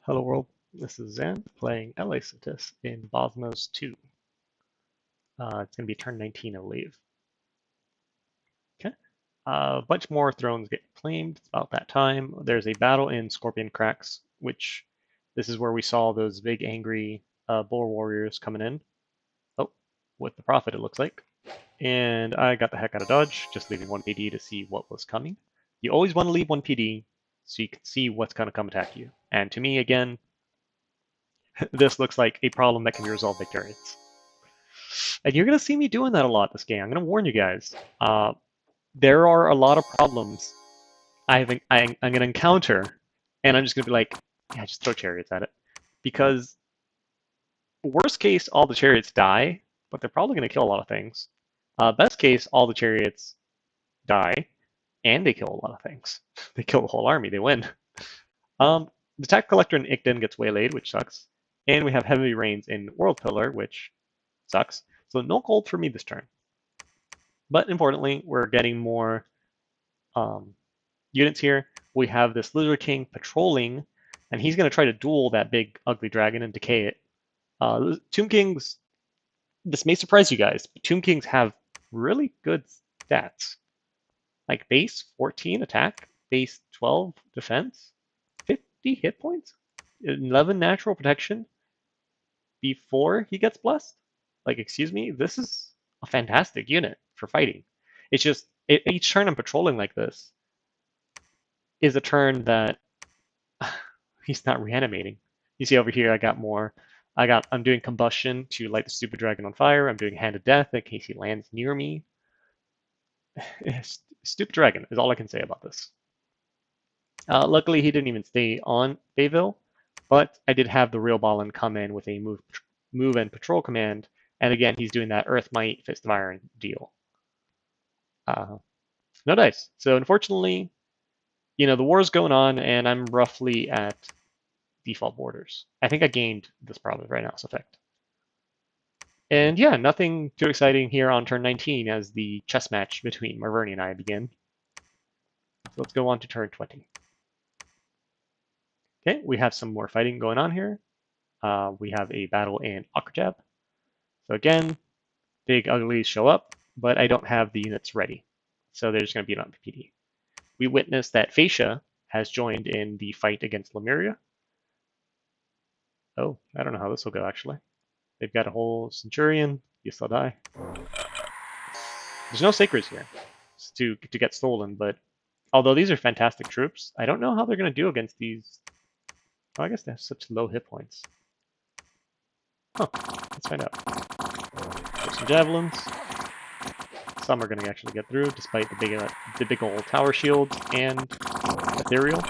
Hello world, this is Zan playing Elacitus in Bozmos 2. It's going to be turn 19, I believe. Okay. A bunch more thrones get claimed. It's about that time. There's a battle in Scorpion Cracks, which this is where we saw those big angry bull warriors coming in. Oh, with the Prophet it looks like. And I got the heck out of dodge, just leaving one PD to see what was coming. You always want to leave one PD so you can see what's going to come attack you. And to me, again, this looks like a problem that can be resolved by turrets. And you're going to see me doing that a lot this game. I'm going to warn you guys. There are a lot of problems I'm going to encounter, and I'm just going to be like, yeah, just throw chariots at it. Because worst case, all the chariots die, but they're probably going to kill a lot of things. Best case, all the chariots die, and they kill a lot of things. They kill the whole army. They win. The tax collector in Ikden gets waylaid, which sucks. And we have heavy rains in World Pillar, which sucks. So no gold for me this turn. But importantly, we're getting more units here. We have this Lizard King patrolling, and he's going to try to duel that big ugly dragon and decay it. Tomb Kings, this may surprise you guys, but Tomb Kings have really good stats. Like base 14 attack, base 12 defense, 50 hit points, 11 natural protection before he gets blessed. Like, excuse me, this is a fantastic unit for fighting. It's just each turn I'm patrolling like this is a turn that he's not reanimating. You see over here, I got more. I'm doing combustion to light the stupid dragon on fire. I'm doing hand of death in case he lands near me. Stupid dragon is all I can say about this. Luckily, he didn't even stay on Bayville, but I did have the real Ballin come in with a move and patrol command, and again, he's doing that Earth Might Fist of Iron deal. No dice. So unfortunately, the war's going on, and I'm roughly at default borders. I think I gained this province right now, it's effect. And yeah, nothing too exciting here on turn 19 as the chess match between Marverni and I begin. So let's go on to turn 20. Okay, we have some more fighting going on here. We have a battle in Akrajab. So again, big uglies show up, but I don't have the units ready. So they're just going to beat on PD. We witness that Fascia has joined in the fight against Lemuria. Oh, I don't know how this will go, actually. They've got a whole Centurion. Yes, they'll die. There's no Sacreds here to get stolen, but although these are fantastic troops, I don't know how they're going to do against these. Oh, I guess they have such low hit points. Huh, let's find out. There's some javelins. Some are going to actually get through, despite the big old tower shields and ethereal.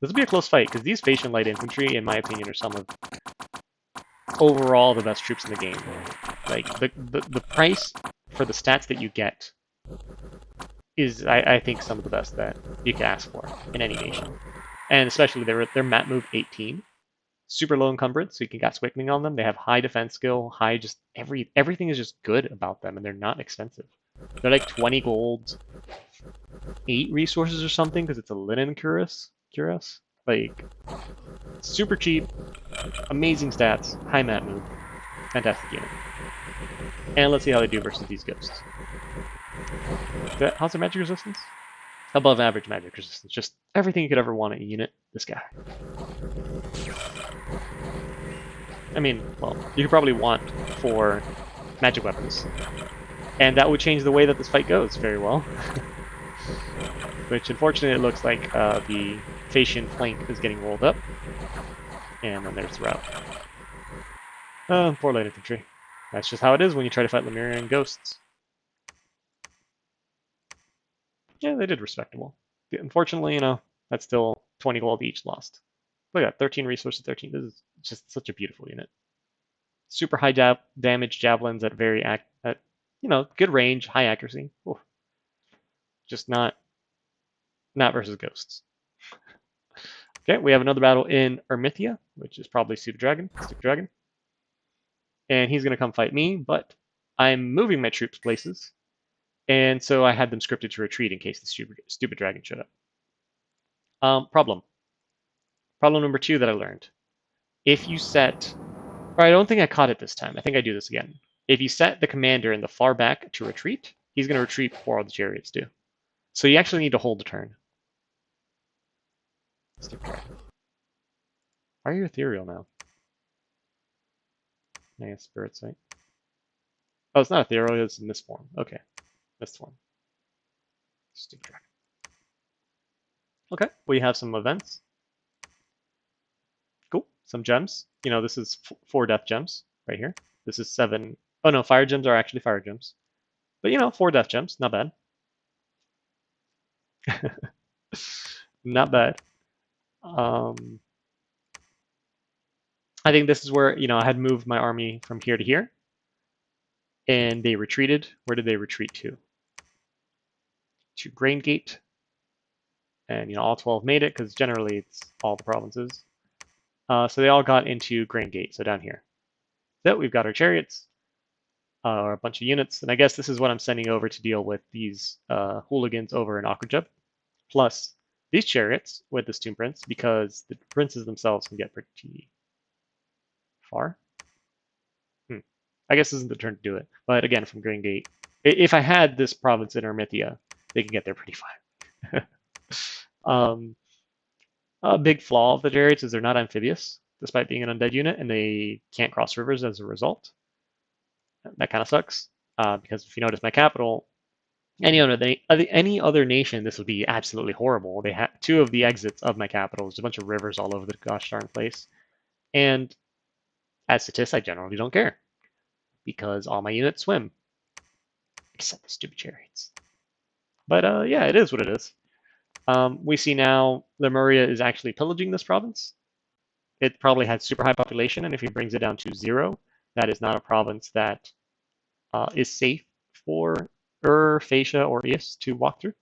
This will be a close fight, because these Phasian light infantry, in my opinion, are some of overall the best troops in the game. Like, the price for the stats that you get is, I think, some of the best that you can ask for in any nation. And especially their map move 18. Super low encumbrance, so you can cast Awakening on them. They have high defense skill, high just everything is just good about them, and they're not expensive. They're like 20 gold, 8 resources or something, because it's a linen cuirass. Like, super cheap, amazing stats, high map move, fantastic unit. And let's see how they do versus these ghosts. How's their magic resistance? Above average magic resistance. Just everything you could ever want in a unit. This guy. I mean, well, you could probably want 4 magic weapons. And that would change the way that this fight goes very well. Which, unfortunately, it looks like the Phasian flank is getting rolled up. And then there's the route. Poor light infantry. That's just how it is when you try to fight Lemuria and ghosts. Yeah, they did respectable. Unfortunately, that's still 20 gold each lost. Look at that, 13 resources, 13. This is just such a beautiful unit. Super high damage javelins at good range, high accuracy. Oof. Just not versus ghosts. Okay, we have another battle in Ermithia, which is probably Stick Dragon. And he's going to come fight me, but I'm moving my troops places. And so I had them scripted to retreat in case the stupid dragon showed up. Problem Problem number 2 that I learned. If you set, or I don't think I caught it this time. I think I do this again. If you set the commander in the far back to retreat, he's going to retreat before all the chariots do. So you actually need to hold the turn. Why are you ethereal now? I guess spirit sight. Oh, it's not ethereal, it's mist form. Okay, mist form. Stupid dragon. Okay, we have some events. Cool, some gems. You know, this is 4 death gems right here. This is 7. Oh no, fire gems are actually fire gems. But you know, 4 death gems, not bad. Not bad. I think this is where, you know, I had moved my army from here to here. And they retreated. Where did they retreat to? To Grain Gate. And, you know, all 12 made it, because generally it's all the provinces. So they all got into Grain Gate, so down here. So we've got our chariots, or a bunch of units. And I guess this is what I'm sending over to deal with these hooligans over in Akrajub. Plus these chariots with the Tomb Prince, because the princes themselves can get pretty far. I guess this isn't the turn to do it. But again, from Grain Gate, if I had this province in Armithia, they can get there pretty far. A big flaw of the chariots is they're not amphibious, despite being an undead unit, and they can't cross rivers as a result. That kind of sucks, because if you notice my capital, any other nation, this would be absolutely horrible. They have 2 of the exits of my capital. There's a bunch of rivers all over the gosh darn place. And as statists, I generally don't care, because all my units swim, except the stupid chariots. But yeah, it is what it is. We see now Lemuria is actually pillaging this province. It probably had super high population, and if he brings it down to 0, that is not a province that is safe for Phaecia, or Eos to walk through.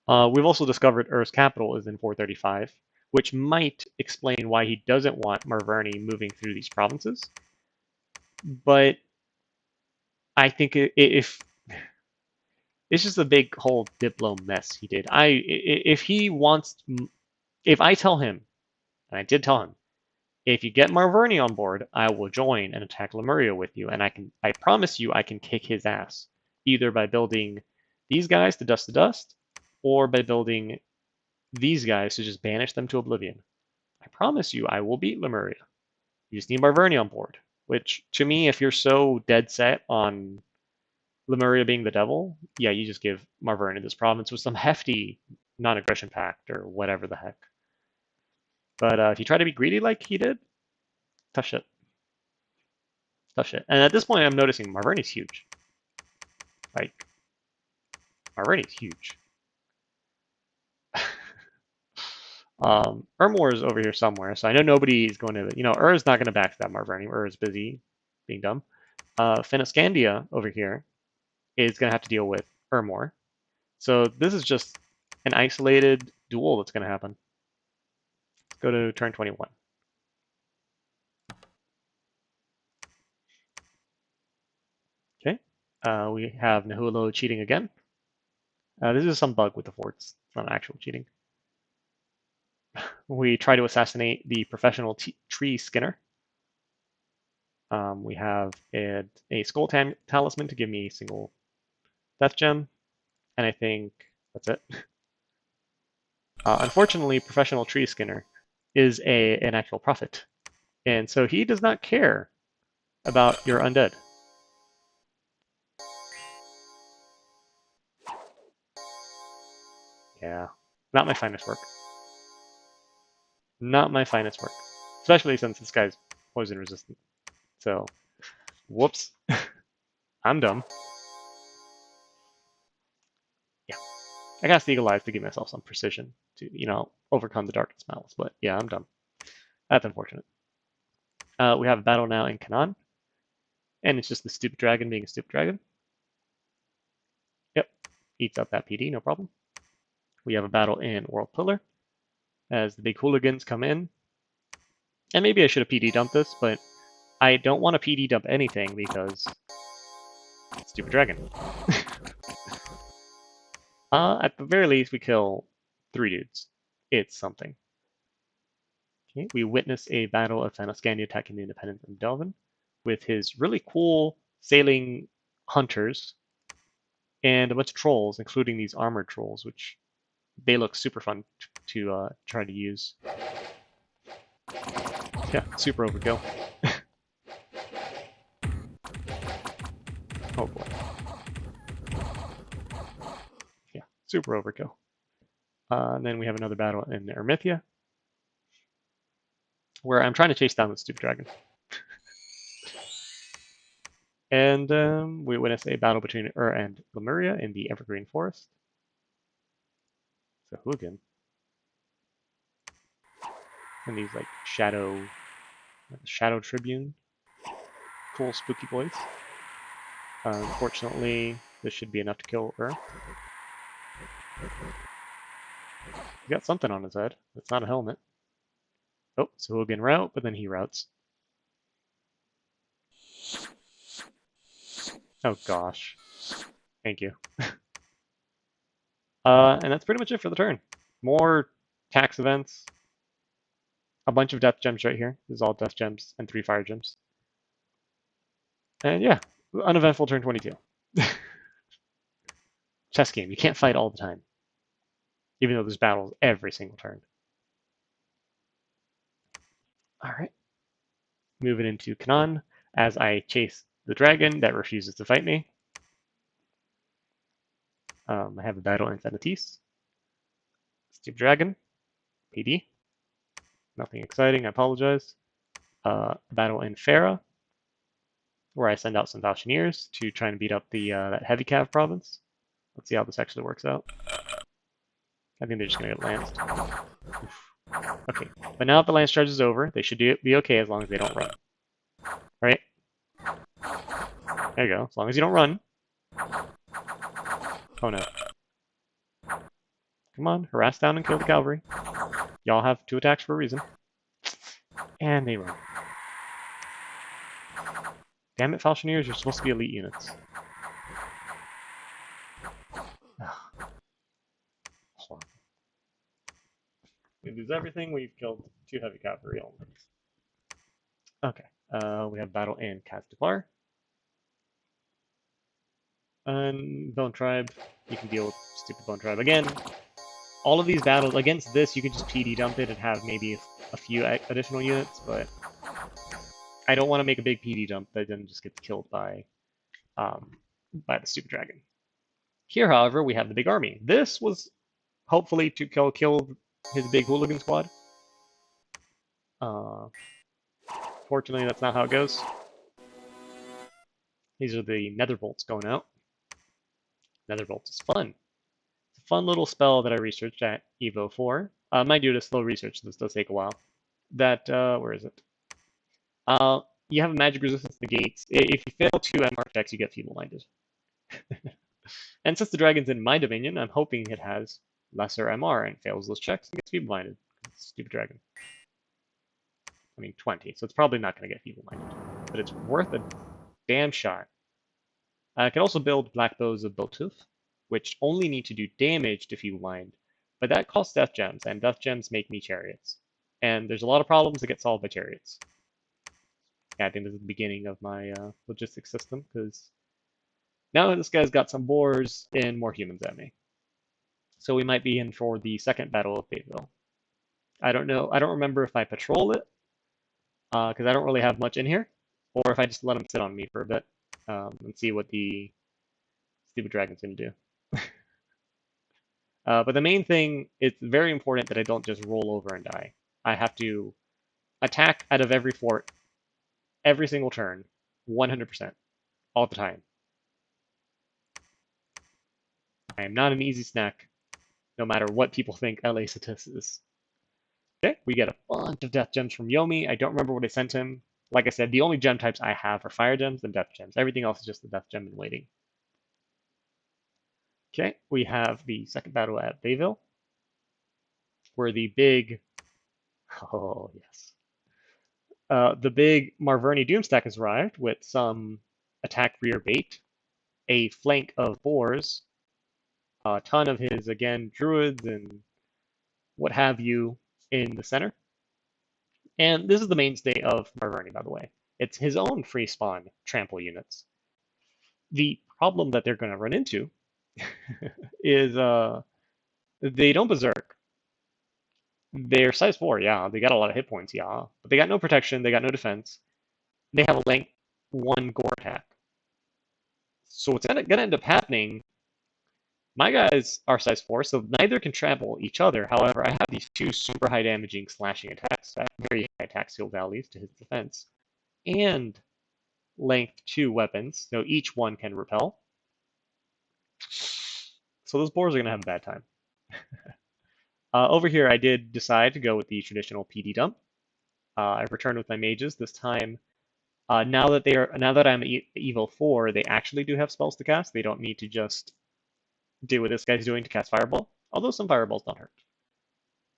We've also discovered Ur's capital is in 435, which might explain why he doesn't want Marverni moving through these provinces. But I think if it's just a big whole Diplo mess he did. If I tell him, and I did tell him, if you get Marverni on board, I will join and attack Lemuria with you, and I promise you I can kick his ass, either by building these guys to dust, or by building these guys to just banish them to oblivion. I promise you I will beat Lemuria. You just need Marverni on board, which to me, if you're so dead set on Lemuria being the devil, yeah, you just give Marverni this province with some hefty non-aggression pact or whatever the heck. But if you try to be greedy like he did, tough shit. Tough shit. And at this point, I'm noticing Marverni's huge. Like, Marverni's huge. Urmor is over here somewhere, so I know nobody is going to, you know, is not going to backstab Marverni. Is busy being dumb. Fennoscandia over here is going to have to deal with Urmor. So this is just an isolated duel that's going to happen. Let's go to turn 21. Okay, we have Nahulo cheating again. This is some bug with the forts. It's not actual cheating. We try to assassinate the professional tree skinner. We have a skull talisman to give me a single death gem, and I think that's it. Unfortunately, professional tree skinner is an actual prophet, and so he does not care about your undead. Yeah, not my finest work. Not my finest work, especially since this guy's poison resistant. So, whoops, I'm dumb. Yeah, I cast Eagle Eyes to give myself some precision to, you know, overcome the darkness malice. But yeah, I'm dumb. That's unfortunate. We have a battle now in Canaan, and it's just the stupid dragon being a stupid dragon. Yep, eats up that PD, no problem. We have a battle in World Pillar as the big hooligans come in. And maybe I should have PD dumped this, but I don't want to PD dump anything because stupid dragon. At the very least, we kill 3 dudes. It's something. Okay, we witness a battle of Thanoscandia attacking the Independence of Delvin with his really cool sailing hunters and a bunch of trolls, including these armored trolls, which they look super fun to try to use. Yeah, super overkill. Oh boy. Yeah, super overkill. And then we have another battle in Ermithia, where I'm trying to chase down the stupid dragon. And we witness a battle between Ur and Lemuria in the Evergreen Forest. So Hooligan. And these like Shadow Tribune. Cool spooky boys. Unfortunately, this should be enough to kill Ur. He got something on his head. It's not a helmet. Oh, so Hooligan route, but then he routes. Oh gosh. Thank you. And that's pretty much it for the turn. More tax events. A bunch of death gems right here. This is all death gems and 3 fire gems. And yeah, uneventful turn 22. Chess game. You can't fight all the time. Even though there's battles every single turn. Alright. Moving into Kanan as I chase the dragon that refuses to fight me. I have a battle in Thanatis. Stupid Dragon. PD. Nothing exciting, I apologize. Battle in Farah, where I send out some Valchineers to try and beat up the that Heavy Cav province. Let's see how this actually works out. I think they're just going to get lanced. Oof. Okay, but now that the lance charge is over, they should be okay as long as they don't run. Right? There you go. As long as you don't run. Oh no. Come on, harass down and kill the cavalry. Y'all have 2 attacks for a reason. And they run. Damn it, Falchineers, you're supposed to be elite units. Horrible. We lose everything, we've killed 2 heavy cavalry elements. Okay, we have battle in Kaz-Deplar. And Bone Tribe, you can deal with stupid Bone Tribe. Again, all of these battles, against this, you can just PD dump it and have maybe a few additional units, but I don't want to make a big PD dump that then just gets killed by the stupid dragon. Here, however, we have the big army. This was hopefully to kill his big hooligan squad. Fortunately, that's not how it goes. These are the Netherbolts going out. Netherbolt is fun. It's a fun little spell that I researched at Evo 4. Mind you, it is slow research. This does take a while. Where is it? You have a magic resistance to the gates. If you fail 2 MR checks, you get feeble-minded. And since the dragon's in my dominion, I'm hoping it has lesser MR and fails those checks and gets feeble-minded. Stupid dragon. I mean, 20, so it's probably not going to get feeble-minded. But it's worth a damn shot. I can also build Black Bows of Botooth, which only need to do damage to feeble-mind, but that costs death gems, and death gems make me chariots. And there's a lot of problems that get solved by chariots. Yeah, I think this is the beginning of my logistics system, because now this guy's got some boars and more humans at me. So we might be in for the second battle of Bayville. I don't know. I don't remember if I patrol it, because I don't really have much in here, or if I just let him sit on me for a bit and see what the stupid dragon's going to do. But the main thing, it's very important that I don't just roll over and die. I have to attack out of every fort, every single turn, 100%, all the time. I am not an easy snack, no matter what people think Elacitus is. Okay, we get a bunch of death gems from Yomi. I don't remember what I sent him. Like I said, the only gem types I have are fire gems and death gems. Everything else is just the death gem in waiting. Okay, we have the second battle at Bayville, where the big, oh yes, the big Marverni Doomstack has arrived with some attack rear bait, a flank of boars, a ton of his, again, druids and what have you in the center. And this is the mainstay of Marverni, by the way. It's his own free spawn trample units. The problem that they're going to run into is they don't berserk. They're size 4, yeah. They got a lot of hit points, yeah. But they got no protection, they got no defense. They have a length 1 gore attack. So what's going to end up happening, my guys are size 4, so neither can trample each other. However, I have these 2 super high damaging slashing attacks, very high attack skill values to his defense, and length 2 weapons, so each one can repel. So those boars are going to have a bad time. Over here, I did decide to go with the traditional PD dump. I've returned with my mages this time. Now that I'm Evil 4, they actually do have spells to cast. They don't need to just do what this guy's doing to cast Fireball, although some Fireballs don't hurt.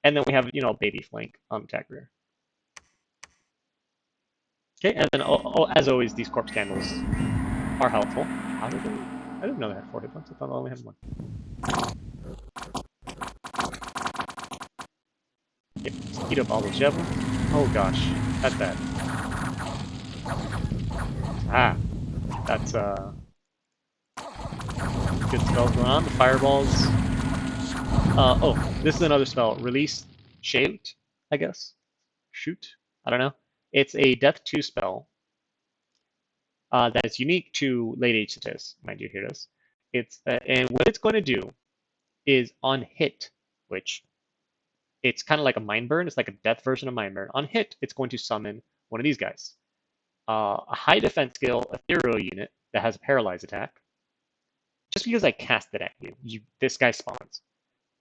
And then we have, baby flank on attack rear. Okay, and then as always, these corpse candles are helpful. I didn't know they had 4 hit points. I thought I only had 1. Yep, just eat up all those javelins. Oh gosh, that's bad. Ah, that's good spells going on. The fireballs. Oh, this is another spell. Release Shoot, I guess. Shoot. I don't know. It's a Death 2 spell that is unique to late age statistics. Mind you, here it is. And what it's going to do is on hit, which it's kind of like a mind burn. It's like a death version of mind burn. On hit, it's going to summon one of these guys. A high defense skill ethereal unit that has a paralyzed attack. Just because I cast it at you, this guy spawns.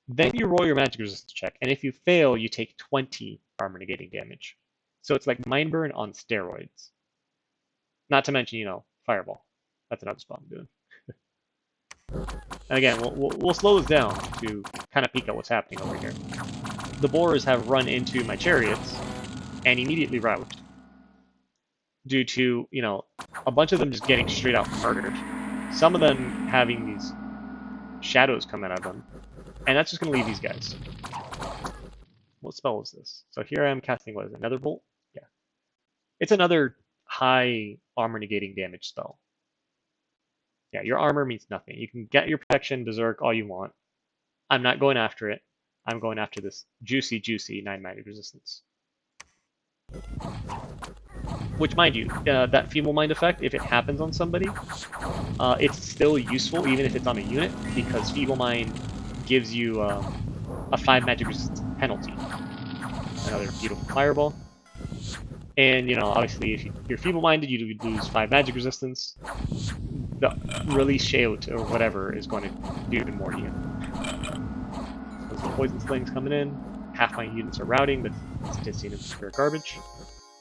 Then you roll your magic resistance check, and if you fail, you take 20 armor negating damage. So it's like mind burn on steroids. Not to mention, fireball. That's another spell I'm doing. And again, we'll slow this down to kind of peek at what's happening over here. The boars have run into my chariots and immediately rout due to, a bunch of them just getting straight out murdered. Some of them having these shadows come out of them, and that's just going to leave these guys. What spell is this? So here I am casting, what is it, Another Bolt? Yeah. It's another high armor negating damage spell. Yeah, your armor means nothing. You can get your protection, berserk, all you want. I'm not going after it. I'm going after this juicy, juicy 9 magic resistance. Which, mind you, that Feeble Mind effect, if it happens on somebody, it's still useful even if it's on a unit, because Feeble Mind gives you a 5 magic resistance penalty. Another beautiful fireball. And, obviously, if you're feeble-minded, you lose 5 magic resistance. The release shout or whatever is going to do even more to you. Those poison slings coming in. Half my units are routing, but Statistician is pure garbage.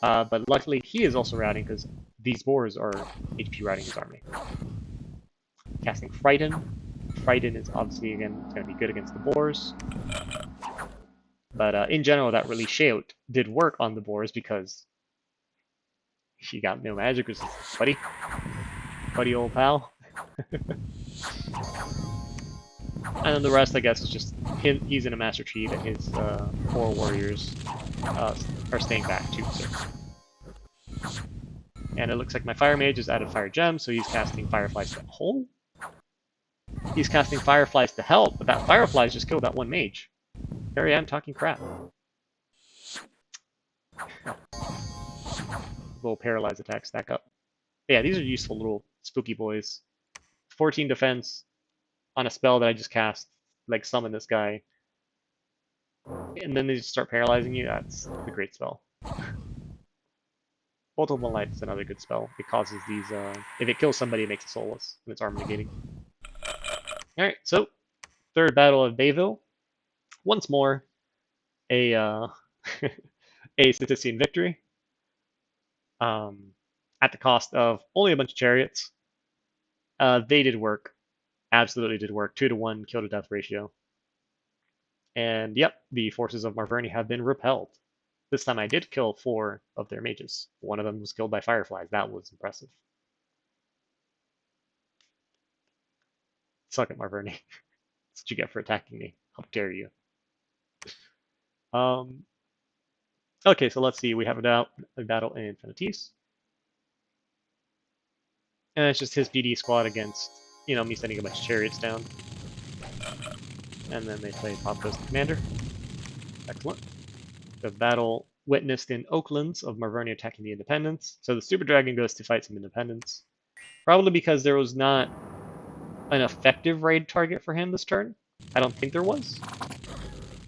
But luckily, he is also routing because these boars are HP routing his army. Casting Frighten. Frighten is obviously, again, going to be good against the boars. But in general, that release shout did work on the boars because he got no magic resistance, buddy. Buddy old pal. And then the rest, I guess, is just him. He's in a Master Chief, and his 4 warriors are staying back too. So. And it looks like my Fire Mage is out of Fire Gem, so he's casting Fireflies to hole. He's casting Fireflies to help, but that Fireflies just killed that one mage. Here I am talking crap. Little paralyzed attack stack up. But yeah, these are useful little spooky boys. 14 defense on a spell that I just cast, like summon this guy. And then they just start paralyzing you. That's a great spell. Bolt of Light is another good spell. It causes these, if it kills somebody, it makes it soulless, and it's armor negating. Alright, so, third battle of Bayville. Once more, a a Statistician victory. At the cost of only a bunch of chariots. They did work. Absolutely did work. 2-to-1 kill to death ratio. And yep, the forces of Marverni have been repelled. This time I did kill 4 of their mages. One of them was killed by fireflies. That was impressive. Suck it, Marverni. That's what you get for attacking me. How dare you. Okay, so let's see. We have a battle in Infinities. And it's just his PD squad against, me sending a bunch of chariots down. And then they play Pop Goes the Commander. Excellent. The battle witnessed in Oaklands of Marvernia attacking the Independents. So the Super Dragon goes to fight some Independents. Probably because there was not an effective raid target for him this turn. I don't think there was.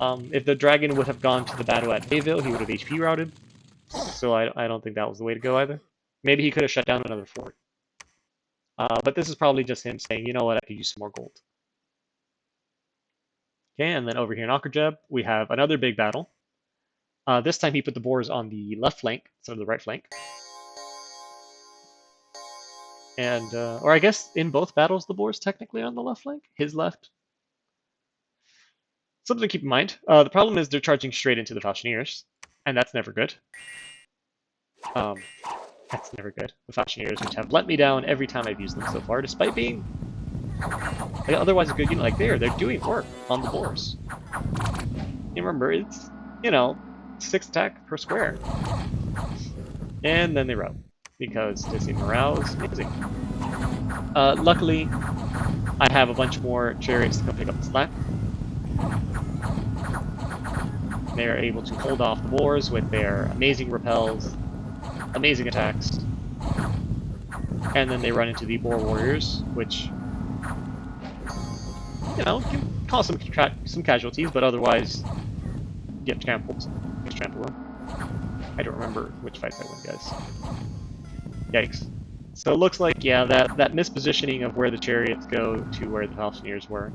If the Dragon would have gone to the battle at Bayville, he would have HP routed. So I don't think that was the way to go either. Maybe he could have shut down another fort. But this is probably just him saying, you know what, I could use some more gold. Okay, and then over here in Akrajeb, we have another big battle. This time he put the boars on the left flank instead of the right flank. And, or I guess in both battles, the boars technically on the left flank, his left. Something to keep in mind. The problem is they're charging straight into the Falchineers, and that's never good. That's never good. The Falchineers, which have let me down every time I've used them so far, despite being otherwise a good unit. Like they're doing work on the boars. You remember, it's 6 attack per square, and then they rout because Disney morale is amazing. Luckily, I have a bunch more chariots to come pick up the slack. They are able to hold off the boars with their amazing repels, amazing attacks, and then they run into the boar warriors, which can cause some casualties, but otherwise get trampled. Just trample them. I don't remember which fights I won, guys. Yikes. So it looks like, yeah, that mispositioning of where the chariots go to where the Falchineers were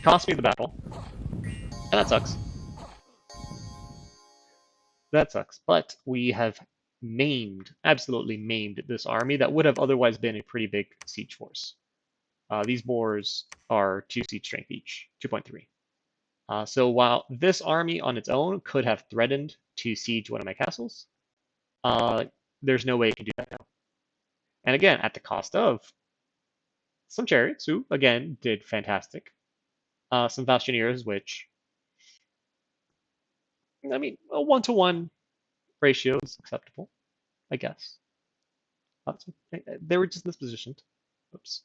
cost me the battle, and that sucks. That sucks. But we have absolutely maimed this army that would have otherwise been a pretty big siege force. These boars are 2 siege strength each, 2.3. So while this army on its own could have threatened to siege one of my castles, there's no way it can do that now. And again, at the cost of some chariots, who, again, did fantastic. Some Falchineers, which, I mean, a 1-to-1 ratio is acceptable, I guess. They were just mispositioned. Oops.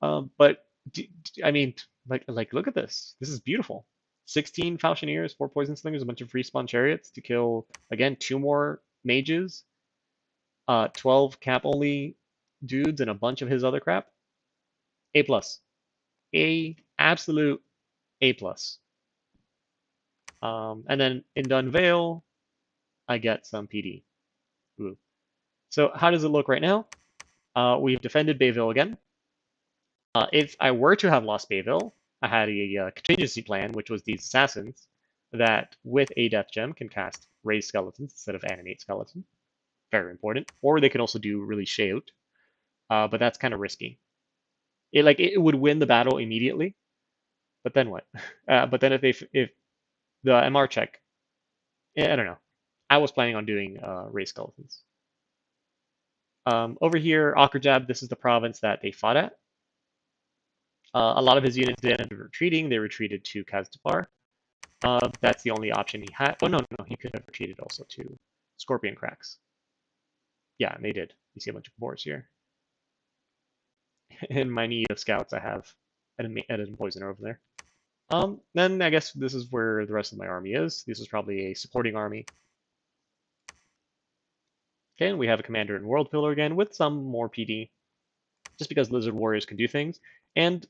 But I mean, like, look at this. This is beautiful. 16 Falchineers, 4 Poison Slingers, a bunch of free spawn chariots to kill, again, 2 more mages, 12 cap only dudes, and a bunch of his other crap. A plus. Absolute A plus. And then in Dunvale, I get some PD. Ooh. So how does it look right now? We've defended Bayville again. If I were to have lost Bayville, I had a contingency plan, which was these assassins that, with a death gem, can cast raise skeletons instead of animate skeleton. Very important. Or they can also do really shout, but that's kind of risky. It would win the battle immediately, but then what? But then if the MR check, I don't know. I was planning on doing raise skeletons. Over here, Akrajab, this is the province that they fought at. A lot of his units did end up retreating. They retreated to Kazdapar. That's the only option he had. Oh, no, he could have retreated also to Scorpion Cracks. Yeah, and they did. You see a bunch of boars here. In my Neo scouts, I have an poisoner over there. Then I guess this is where the rest of my army is. This is probably a supporting army. Okay, and we have a commander in World Pillar again with some more PD, just because Lizard Warriors can do things. And,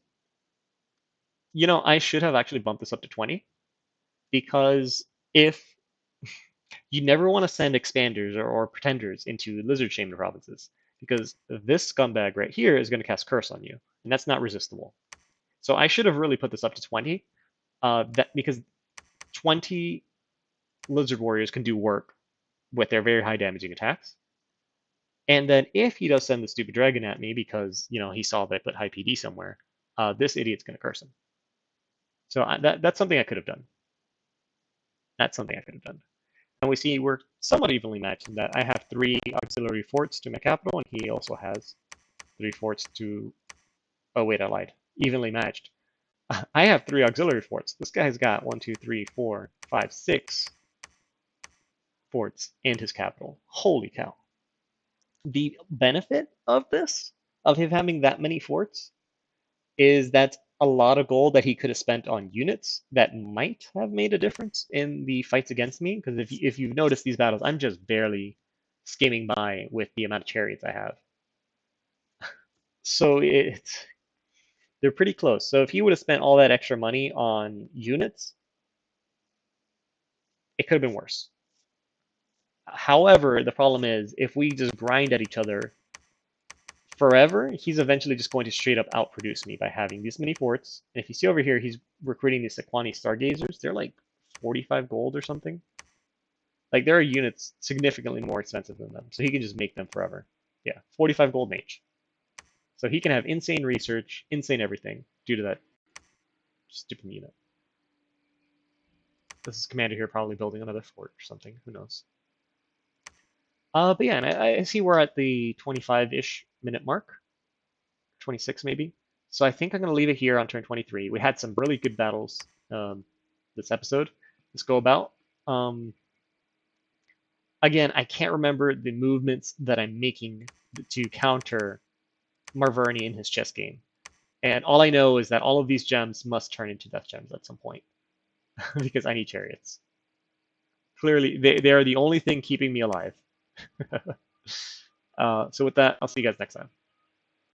I should have actually bumped this up to 20, because if you never want to send expanders or pretenders into Lizard Shaman provinces, because this scumbag right here is going to cast Curse on you, and that's not resistible. So I should have really put this up to 20, because 20 Lizard Warriors can do work with their very high damaging attacks. And then if he does send the stupid dragon at me because, he saw that I put high PD somewhere, this idiot's going to curse him. So that's something I could have done. That's something I could have done. And we see we're somewhat evenly matched in that I have 3 auxiliary forts to my capital, and he also has 3 forts to... Oh, wait, I lied. Evenly matched. I have 3 auxiliary forts. This guy's got 1, 2, 3, 4, 5, 6 forts and his capital. Holy cow. The benefit of this, of him having that many forts, is that a lot of gold that he could have spent on units that might have made a difference in the fights against me. Because if you've noticed these battles, I'm just barely skimming by with the amount of chariots I have. So they're pretty close. So if he would have spent all that extra money on units, it could have been worse. However, the problem is if we just grind at each other forever, he's eventually just going to straight up outproduce me by having this many forts. And if you see over here, he's recruiting these Sequani Stargazers. They're like 45 gold or something. Like there are units significantly more expensive than them, so he can just make them forever. Yeah, 45 gold mage. So he can have insane research, insane everything due to that stupid unit. This is commander here probably building another fort or something. Who knows? But yeah, and I see we're at the 25-ish minute mark, 26 maybe. So I think I'm going to leave it here on turn 23. We had some really good battles this episode. Let's go about. Again, I can't remember the movements that I'm making to counter Marverni in his chess game. And all I know is that all of these gems must turn into death gems at some point because I need chariots. Clearly, they are the only thing keeping me alive. So with that, I'll see you guys next time.